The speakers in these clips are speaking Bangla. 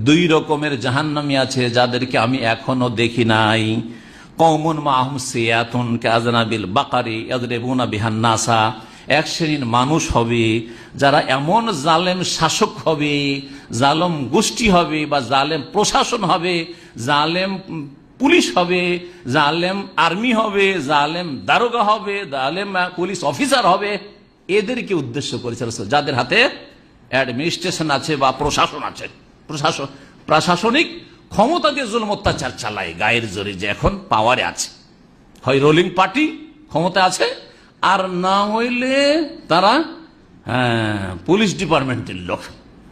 দুই রকমের জাহান্নামী আছে যাদেরকে আমি এখনো দেখি নাই। কওমুন মাহুম সিয়াতুন কাযনাবিল বাকারি ইয়াদরিবুনা বিহান নাসা, এক শ্রেণীর মানুষ হবে যারা এমন জালেম শাসক হবে, জালেম গোষ্ঠী হবে বা জালেম প্রশাসন হবে, জালেম পুলিশ হবে, জালেম আর্মি হবে, জালেম দারোগা হবে, জালেম পুলিশ অফিসার হবে, এদেরকে উদ্দেশ্য করেছে রাসূল, যাদের হাতে অ্যাডমিনিস্ট্রেশন আছে বা প্রশাসন আছে, প্রশাসনিক ক্ষমতা দিয়ে জুলুম অত্যাচার চালায় গায়ের জোরে, যে এখন পাওয়ারে আছে, হয় রুলিং পার্টি ক্ষমতা আছে, আর না হইলে তারা পুলিশ ডিপার্টমেন্টের লোক,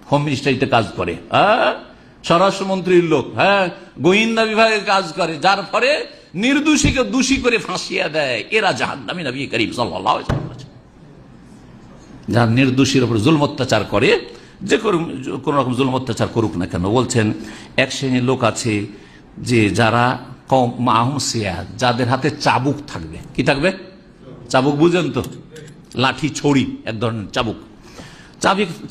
হোম মিনিস্ট্রিতে কাজ করে, স্বরাষ্ট্রমন্ত্রীর লোক, গোয়েন্দা বিভাগে কাজ করে, যার ফলে নির্দোষীকে দোষী করে ফাঁসিয়ে দেয়, এরা জাহান্নামী। নবী করিম সাল্লাল্লাহু আলাইহি ওয়াসাল্লাম যারা নির্দোষীর উপর জুলুম অত্যাচার করে, যে কোন রকম জুলুম অত্যাচার করুক না কেন, বলছেন এক শ্রেণীর লোক আছে যে যারা মাহুম সিয়াত, যাদের হাতে চাবুক থাকবে। কি থাকবে? চাবুক বুঝেন তো, লাঠি ছড়ি, এক ধরনের চাবুক।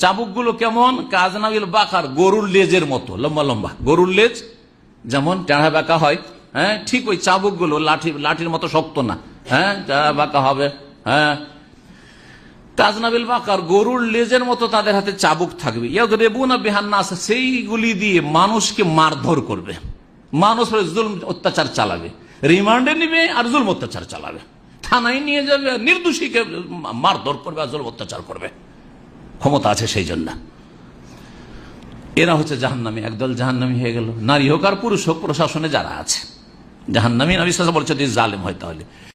চাবুকগুলো কেমন? কাযনাবিল বাকার, গরুর লেজের মতো লম্বা লম্বা, গরুর লেজ যেমন টেढ़া বাঁকা হয়, ঠিক ওই চাবুকগুলো লাঠির মতো শক্ত না, টেढ़া বাঁকা হবে, কাযনাবিল বাকার, গরুর লেজের মতো তাদের হাতে চাবুক থাকবে। ইয়াদরিবুনা বিহান নাস, সেইগুলি দিয়ে মানুষকে মারধর করবে, মানুষের জুলুম অত্যাচার চালাবে, রিমান্ডে নিবে আর জুলুম অত্যাচার চালাবে, থানায় নিয়ে যাবে, নির্দোষীকে মারধর করবে আর জুলুম অত্যাচার করবে, ক্ষমতা আছে সেই জন্য। এরা হচ্ছে জাহান্নামী, একদল জাহান্নামী হয়ে গেল। নারী হোক আর পুরুষ হোক, প্রশাসনে যারা আছে জাহান্নামী। নবী সাল্লাল্লাহু আলাইহি ওয়াসাল্লাম বলছেন জালেম হয় তাহলে